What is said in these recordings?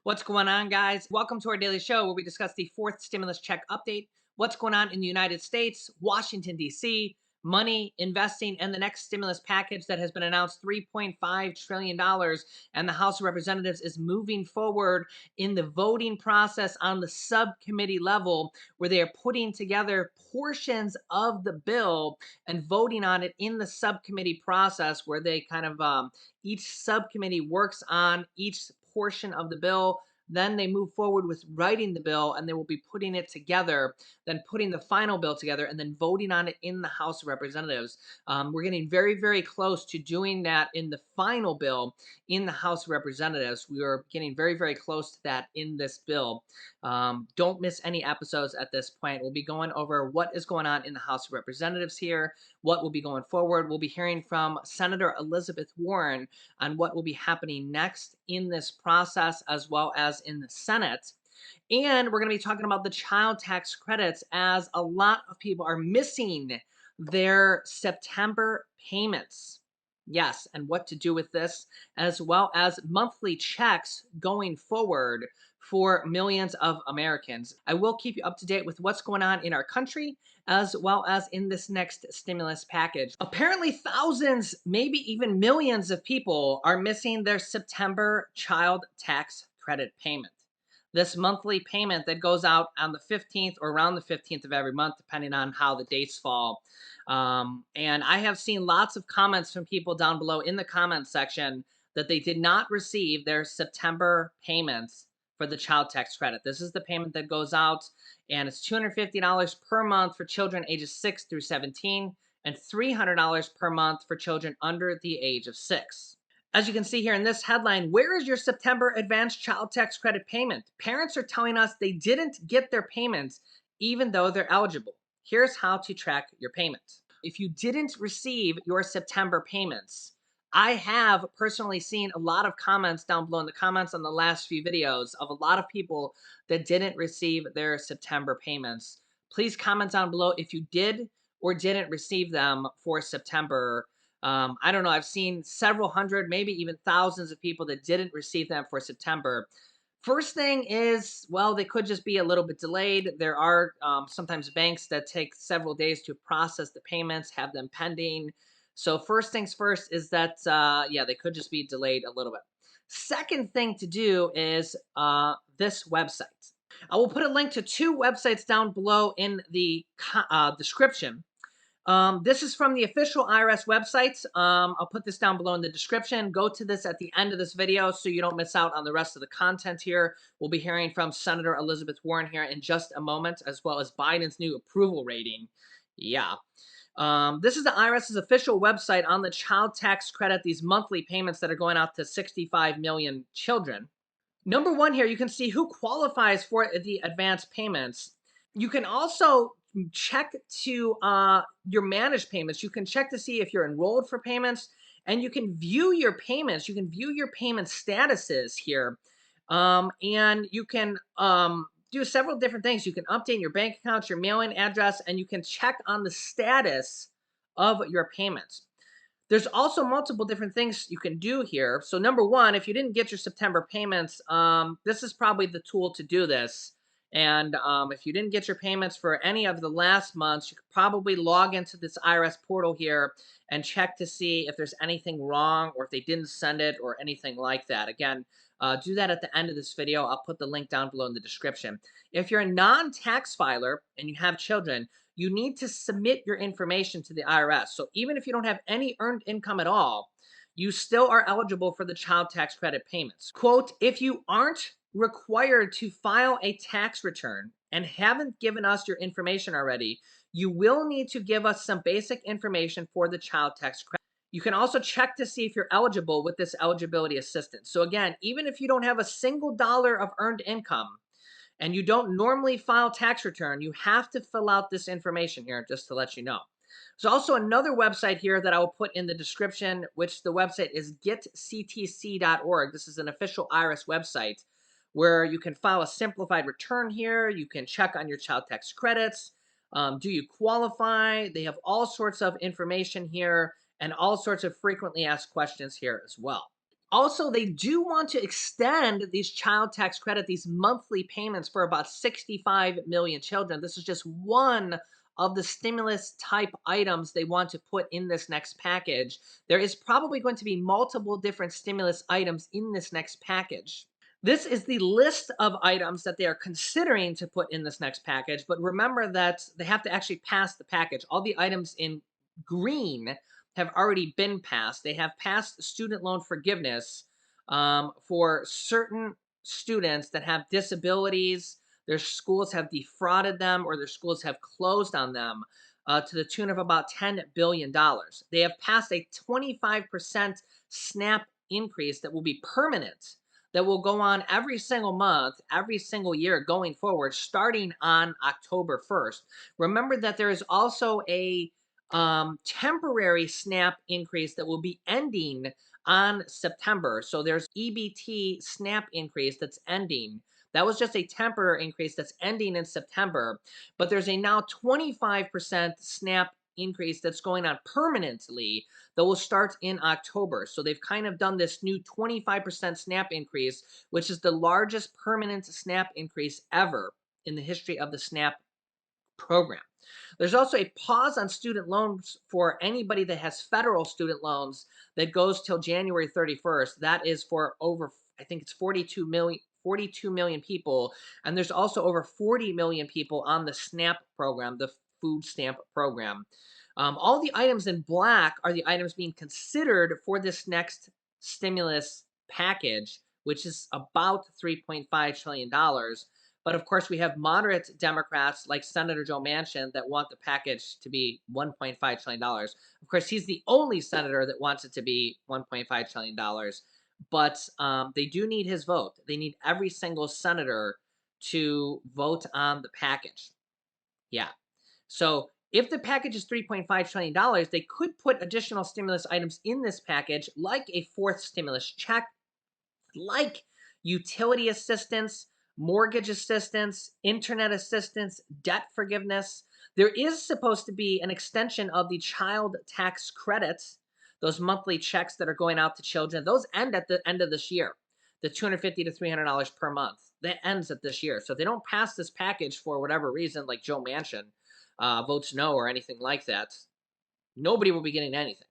What's going on, guys? Welcome to our daily show where we discuss the fourth stimulus check update, what's going on in the United States, Washington, D.C., money, investing, and the next stimulus package that has been announced $3.5 trillion. And the House of Representatives is moving forward in the voting process on the subcommittee level, where they are putting together portions of the bill and voting on it in the subcommittee process, where they each subcommittee works on each portion of the bill. Then they move forward with writing the bill, and they will be putting it together, then putting the final bill together, and then voting on it in the House of Representatives. We're getting very, very close to doing that in the final bill in the House of Representatives. We are getting very, very close to that in this bill. Don't miss any episodes at this point. We'll be going over what is going on in the House of Representatives here, what will be going forward. We'll be hearing from Senator Elizabeth Warren on what will be happening next in this process, as well as in the Senate. And we're going to be talking about the child tax credits, as a lot of people are missing their September payments. Yes, and what to do with this, as well as monthly checks going forward for millions of Americans. I will keep you up to date with what's going on in our country, as well as in this next stimulus package. Apparently, thousands, maybe even millions of people are missing their September child tax credit payment. This monthly payment that goes out on the 15th or around the 15th of every month, depending on how the dates fall. And I have seen lots of comments from people down below in the comments section that they did not receive their September payments for the child tax credit. This is the payment that goes out, and it's $250 per month for children ages 6 through 17 and $300 per month for children under the age of 6. As you can see here in this headline, where is your September advanced child tax credit payment? Parents are telling us they didn't get their payments even though they're eligible. Here's how to track your payments. If you didn't receive your September payments, I have personally seen a lot of comments down below in the comments on the last few videos of a lot of people that didn't receive their September payments. Please comment down below if you did or didn't receive them for September. I don't know. I've seen several hundred, maybe even thousands of people that didn't receive them for September. First thing is, well, they could just be a little bit delayed. There are sometimes banks that take several days to process the payments, have them pending. So first things first is that, yeah, they could just be delayed a little bit. Second thing to do is this website. I will put a link to two websites down below in the description. This is from the official IRS website. I'll put this down below in the description. Go to this at the end of this video so you don't miss out on the rest of the content here. We'll be hearing from Senator Elizabeth Warren here in just a moment, as well as Biden's new approval rating. Yeah. This is the IRS's official website on the child tax credit, these monthly payments that are going out to 65 million children. Number one here, you can see who qualifies for the advance payments. You can also check to your managed payments. You can check to see if you're enrolled for payments, and you can view your payments. You can view your payment statuses here, and you can do several different things. You can update your bank accounts, your mailing address, and you can check on the status of your payments. There's also multiple different things you can do here. So number one, if you didn't get your September payments, this is probably the tool to do this. And if you didn't get your payments for any of the last months, you could probably log into this IRS portal here and check to see if there's anything wrong or if they didn't send it or anything like that. Again, do that at the end of this video. I'll put the link down below in the description. If you're a non-tax filer and you have children, you need to submit your information to the IRS. So even if you don't have any earned income at all, you still are eligible for the child tax credit payments. Quote, if you aren't required to file a tax return and haven't given us your information already, you will need to give us some basic information for the child tax credit. You can also check to see if you're eligible with this eligibility assistance. So again, even if you don't have a single dollar of earned income, and you don't normally file tax return, you have to fill out this information here just to let you know. There's also another website here that I will put in the description, which the website is getctc.org. This is an official IRS website where you can file a simplified return here. You can check on your child tax credits. Do you qualify? They have all sorts of information here and all sorts of frequently asked questions here as well. Also, they do want to extend these child tax credit, these monthly payments for about 65 million children. This is just one of the stimulus type items they want to put in this next package. There is probably going to be multiple different stimulus items in this next package. This is the list of items that they are considering to put in this next package, but remember that they have to actually pass the package. All the items in green have already been passed. They have passed student loan forgiveness for certain students that have disabilities. Their schools have defrauded them or their schools have closed on them to the tune of about $10 billion. They have passed a 25% SNAP increase that will be permanent, that will go on every single month, every single year going forward, starting on October 1st. Remember that there is also a temporary SNAP increase that will be ending on September. So there's EBT SNAP increase that's ending. That was just a temporary increase that's ending in September, but there's a now 25% SNAP increase that's going on permanently that will start in October. So they've kind of done this new 25% SNAP increase, which is the largest permanent SNAP increase ever in the history of the SNAP program. There's also a pause on student loans for anybody that has federal student loans that goes till January 31st. That is for over, I think it's 42 million people. And there's also over 40 million people on the SNAP program, the food stamp program. All the items in black are the items being considered for this next stimulus package, which is about $3.5 trillion. But of course, we have moderate Democrats like Senator Joe Manchin that want the package to be $1.5 trillion. Of course, he's the only senator that wants it to be $1.5 trillion. But they do need his vote. They need every single senator to vote on the package. Yeah. So if the package is $3.5 trillion, they could put additional stimulus items in this package, like a fourth stimulus check, like utility assistance, mortgage assistance, internet assistance, debt forgiveness. There is supposed to be an extension of the child tax credits, those monthly checks that are going out to children. Those end at the end of this year, the $250 to $300 per month. That ends at this year. So if they don't pass this package for whatever reason, like Joe Manchin votes no or anything like that, nobody will be getting anything.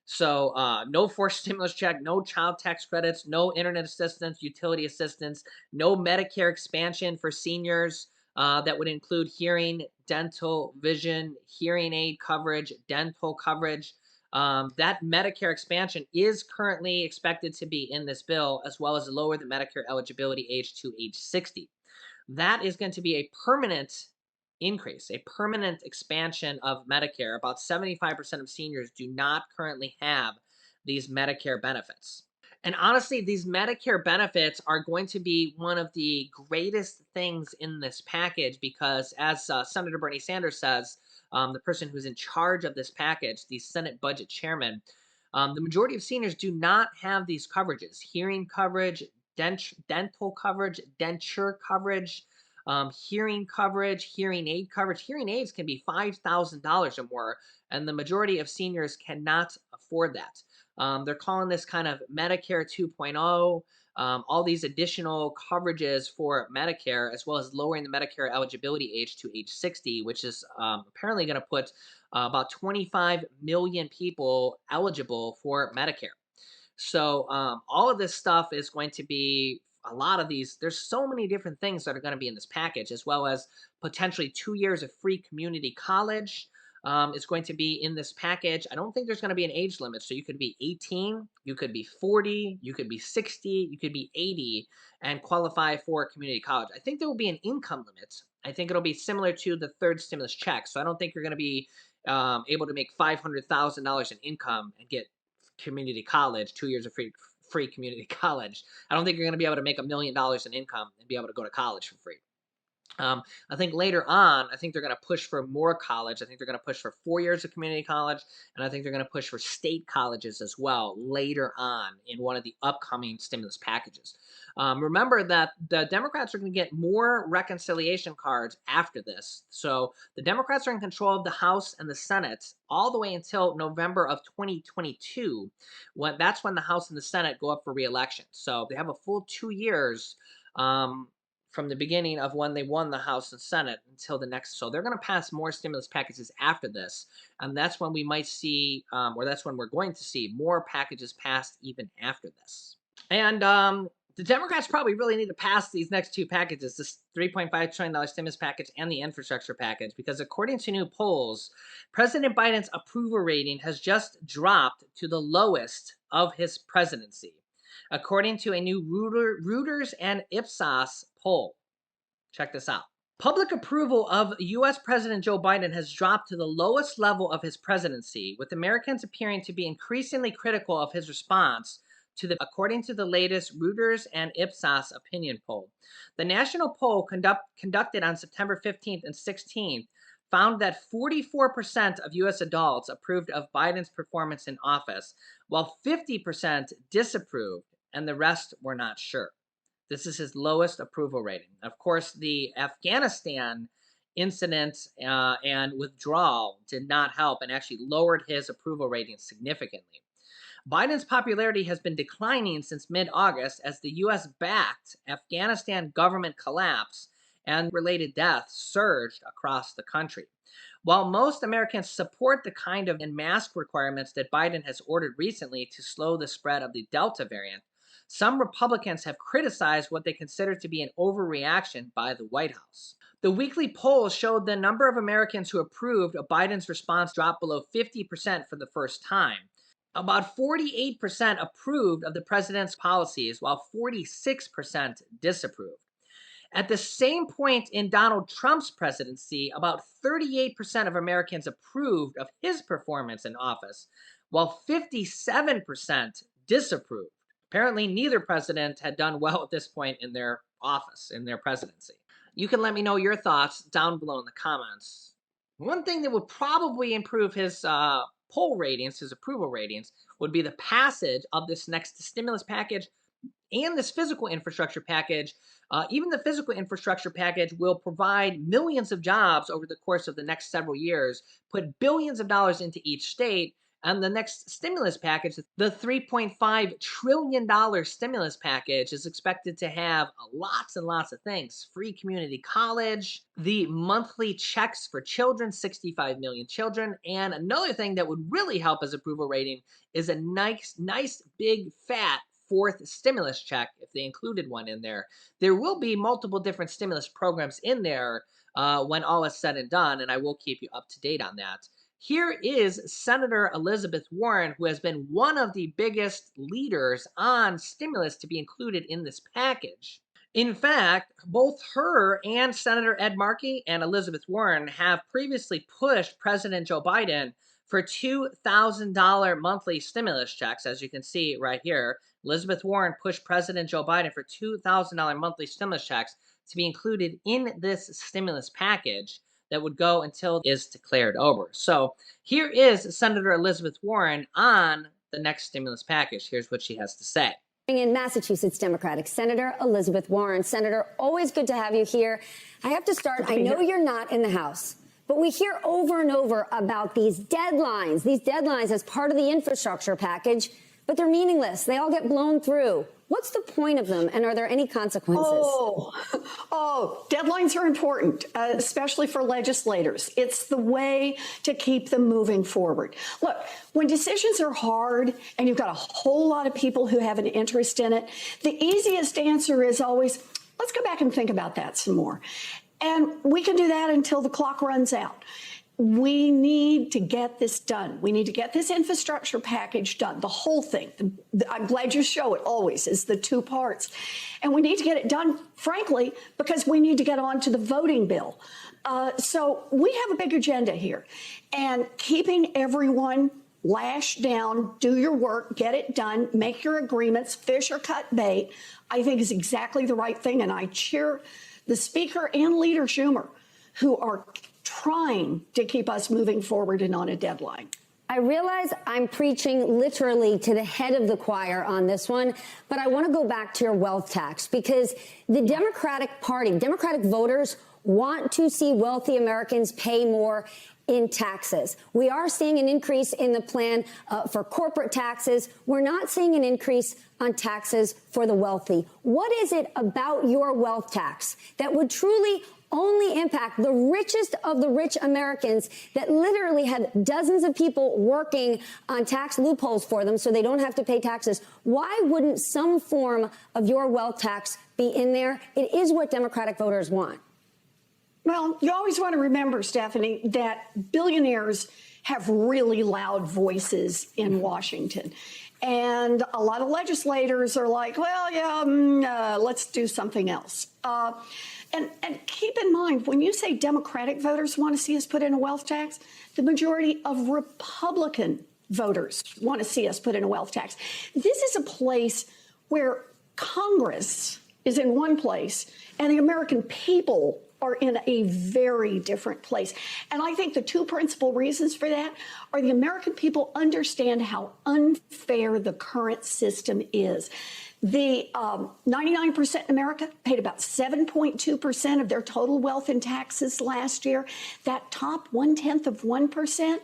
So no forced stimulus check, no child tax credits, no internet assistance, utility assistance, no Medicare expansion for seniors that would include hearing, dental, vision, hearing aid coverage, dental coverage. That Medicare expansion is currently expected to be in this bill, as well as lower the Medicare eligibility age to age 60. That is going to be a permanent increase, a permanent expansion of Medicare. About 75% of seniors do not currently have these Medicare benefits. And honestly, these Medicare benefits are going to be one of the greatest things in this package because, as Senator Bernie Sanders says, the person who's in charge of this package, the Senate Budget Chairman, the majority of seniors do not have these coverages: hearing coverage, dental coverage, denture coverage, hearing coverage, hearing aid coverage. Hearing aids can be $5,000 or more, and the majority of seniors cannot afford that. They're calling this kind of Medicare 2.0. All these additional coverages for Medicare, as well as lowering the Medicare eligibility age to age 60, which is apparently going to put about 25 million people eligible for Medicare. So all of this stuff is going to be a lot of these. There's so many different things that are going to be in this package, as well as potentially 2 years of free community college. Is going to be in this package. I don't think there's going to be an age limit. So you could be 18, you could be 40, you could be 60, you could be 80 and qualify for community college. I think there will be an income limit. I think it'll be similar to the third stimulus check. So I don't think you're going to be able to make $500,000 in income and get community college, 2 years of free community college. I don't think you're going to be able to make $1 million in income and be able to go to college for free. I think later on, I think they're going to push for more college. I think they're going to push for 4 years of community college, and I think they're going to push for state colleges as well later on in one of the upcoming stimulus packages. Remember that the Democrats are going to get more reconciliation cards after this. So the Democrats are in control of the House and the Senate all the way until November of 2022. That's when the House and the Senate go up for re-election. So they have a full 2 years. From the beginning of when they won the House and Senate until the next. So they're going to pass more stimulus packages after this. And that's when we might see, or that's when we're going to see more packages passed even after this. And the Democrats probably really need to pass these next two packages, this $3.5 trillion stimulus package and the infrastructure package, because according to new polls, President Biden's approval rating has just dropped to the lowest of his presidency, according to a new Reuters and Ipsos poll. Check this out. Public approval of U.S. President Joe Biden has dropped to the lowest level of his presidency, with Americans appearing to be increasingly critical of his response according to the latest Reuters and Ipsos opinion poll. The national poll conducted on September 15th and 16th found that 44% of U.S. adults approved of Biden's performance in office, while 50% disapproved, and the rest were not sure. This is his lowest approval rating. Of course, the Afghanistan incident and withdrawal did not help and actually lowered his approval rating significantly. Biden's popularity has been declining since mid-August as the U.S.-backed Afghanistan government collapse and related deaths surged across the country. While most Americans support the kind of mask requirements that Biden has ordered recently to slow the spread of the Delta variant, some Republicans have criticized what they consider to be an overreaction by the White House. The weekly polls showed the number of Americans who approved of Biden's response dropped below 50% for the first time. About 48% approved of the president's policies, while 46% disapproved. At the same point in Donald Trump's presidency, about 38% of Americans approved of his performance in office, while 57% disapproved. Apparently, neither president had done well at this point in their office, in their presidency. You can let me know your thoughts down below in the comments. One thing that would probably improve his poll ratings, his approval ratings, would be the passage of this next stimulus package and this physical infrastructure package. Even the physical infrastructure package will provide millions of jobs over the course of the next several years, put billions of dollars into each state. And the next stimulus package, the $3.5 trillion stimulus package, is expected to have lots and lots of things. Free community college, the monthly checks for children, 65 million children. And another thing that would really help his approval rating is a nice big fat fourth stimulus check, if they included one in there. There will be multiple different stimulus programs in there when all is said and done, and I will keep you up to date on that. Here is Senator Elizabeth Warren, who has been one of the biggest leaders on stimulus to be included in this package. In fact, both her and Senator Ed Markey and Elizabeth Warren have previously pushed President Joe Biden for $2,000 monthly stimulus checks, as you can see right here. Elizabeth Warren pushed President Joe Biden for $2,000 monthly stimulus checks to be included in this stimulus package that would go until it is declared over. So here is Senator Elizabeth Warren on the next stimulus package. Here's what she has to say. In Massachusetts Democratic Senator Elizabeth Warren. Senator, always good to have you here. I have to start. I know you're not in the House, but we hear over and over about these deadlines as part of the infrastructure package, but they're meaningless. They all get blown through. What's the point of them, and are there any consequences? Deadlines are important, especially for legislators. It's the way to keep them moving forward. Look, when decisions are hard and you've got a whole lot of people who have an interest in it, the easiest answer is always, let's go back and think about that some more. And we can do that until the clock runs out. We need to get this done. We need to get this infrastructure package done, the whole thing. I'm glad you show it always as the two parts. And we need to get it done, frankly, because we need to get on to the voting bill. So we have a big agenda here. And keeping everyone lashed down, do your work, get it done, make your agreements, fish or cut bait, I think is exactly the right thing. And I cheer the Speaker and Leader Schumer, who are trying to keep us moving forward and on a deadline. I realize I'm preaching literally to the head of the choir on this one, but I want to go back to your wealth tax because the Democratic Party, Democratic voters want to see wealthy Americans pay more in taxes. We are seeing an increase in the plan for corporate taxes. We're not seeing an increase on taxes for the wealthy. What is it about your wealth tax that would truly only impact the richest of the rich Americans that literally have dozens of people working on tax loopholes for them so they don't have to pay taxes? Why wouldn't some form of your wealth tax be in there? It is what Democratic voters want. Well, you always want to remember, Stephanie, that billionaires have really loud voices in Washington. And a lot of legislators are like, well, yeah, let's do something else. And keep in mind, when you say Democratic voters want to see us put in a wealth tax, the majority of Republican voters want to see us put in a wealth tax. This is a place where Congress is in one place and the American people are in a very different place. And I think the two principal reasons for that are the American people understand how unfair the current system is. The 99% in America paid about 7.2% of their total wealth in taxes last year. That top 0.1%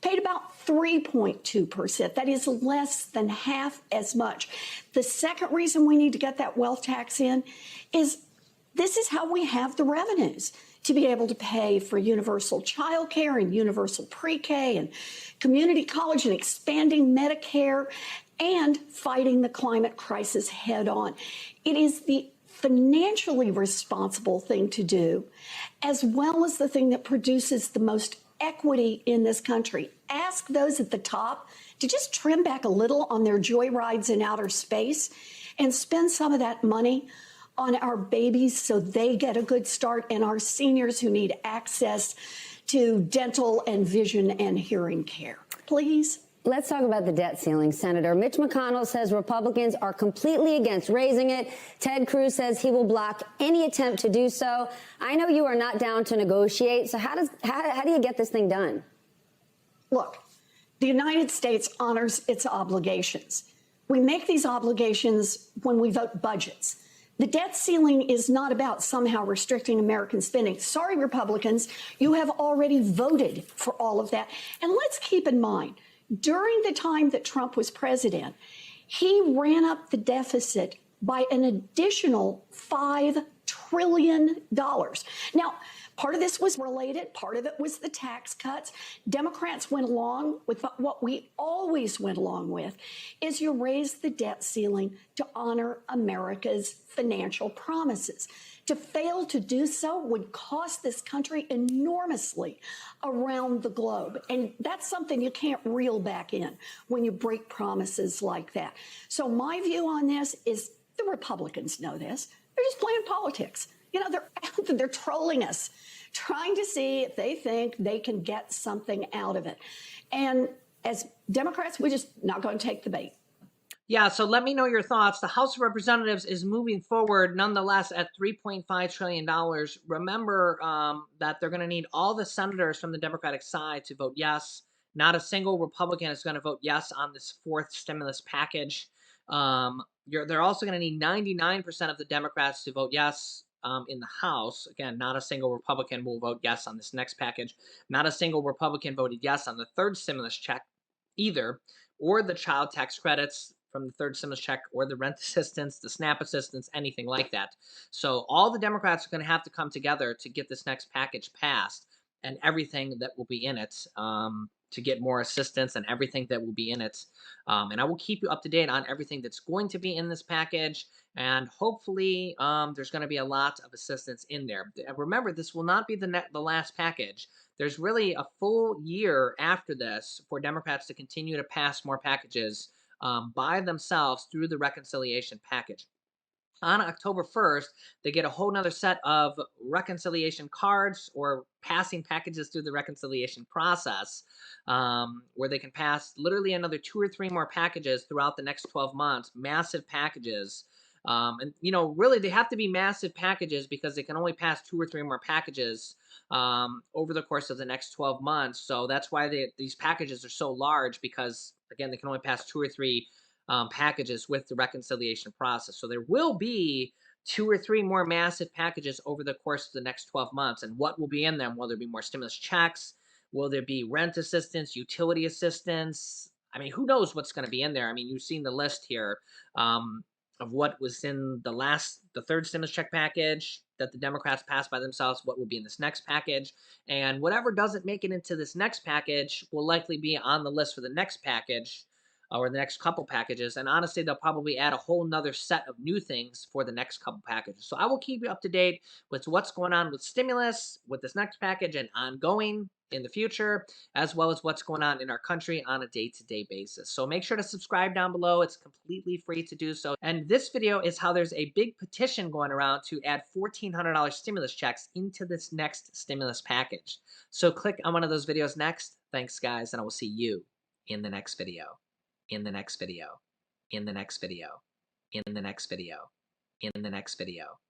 paid about 3.2%. That is less than half as much. The second reason we need to get that wealth tax in is this is how we have the revenues to be able to pay for universal child care and universal pre-K and community college and expanding Medicare and fighting the climate crisis head on. It is the financially responsible thing to do, as well as the thing that produces the most equity in this country. Ask those at the top to just trim back a little on their joyrides in outer space and spend some of that money on our babies so they get a good start and our seniors who need access to dental and vision and hearing care. Please. Let's talk about the debt ceiling, Senator. Mitch McConnell says Republicans are completely against raising it. Ted Cruz says he will block any attempt to do so. I know you are not down to negotiate. So how do you get this thing done? Look, the United States honors its obligations. We make these obligations when we vote budgets. The debt ceiling is not about somehow restricting American spending. Sorry, Republicans, you have already voted for all of that. And let's keep in mind, during the time that Trump was president, he ran up the deficit by an additional $5 trillion. Now, part of this was related. Part of it was the tax cuts. Democrats went along with what we always went along with, is you raise the debt ceiling to honor America's financial promises. To fail to do so would cost this country enormously around the globe. And that's something you can't reel back in when you break promises like that. So my view on this is the Republicans know this. They're just playing politics. You know, they're trolling us, trying to see if they think they can get something out of it. And as Democrats, we're just not going to take the bait. Yeah, so let me know your thoughts. The House of Representatives is moving forward nonetheless at $3.5 trillion. Remember that they're going to need all the senators from the Democratic side to vote yes. Not a single Republican is going to vote yes on this fourth stimulus package. They're also going to need 99% of the Democrats to vote yes in the House. Again, not a single Republican will vote yes on this next package. Not a single Republican voted yes on the third stimulus check either, or the child tax credits from the third stimulus check, or the rent assistance, the SNAP assistance, anything like that. So all the Democrats are going to have to come together to get this next package passed, and everything that will be in it to get more assistance and everything that will be in it. And I will keep you up to date on everything that's going to be in this package. And hopefully there's going to be a lot of assistance in there. Remember, this will not be the last package. There's really a full year after this for Democrats to continue to pass more packages by themselves through the reconciliation package. On October 1st, they get a whole nother set of reconciliation cards or passing packages through the reconciliation process, where they can pass literally another 2 or 3 more packages throughout the next 12 months, massive packages And really, they have to be massive packages because they can only pass 2 or 3 more packages over the course of the next 12 months. So that's why these packages are so large, because again, they can only pass 2 or 3 packages with the reconciliation process. So there will be 2 or 3 more massive packages over the course of the next 12 months. And what will be in them? Will there be more stimulus checks? Will there be rent assistance, utility assistance? I mean, who knows what's going to be in there? I mean, you've seen the list here of what was in the third stimulus check package that the Democrats passed by themselves, what will be in this next package. And whatever doesn't make it into this next package will likely be on the list for the next package or the next couple packages. And honestly, they'll probably add a whole nother set of new things for the next couple packages. So I will keep you up to date with what's going on with stimulus, with this next package, and ongoing in the future, as well as what's going on in our country on a day-to-day basis. So make sure to subscribe down below. It's completely free to do so. And this video is how there's a big petition going around to add $1,400 stimulus checks into this next stimulus package. So click on one of those videos next. Thanks, guys, and I will see you in the next video. In the next video. In the next video. In the next video. In the next video.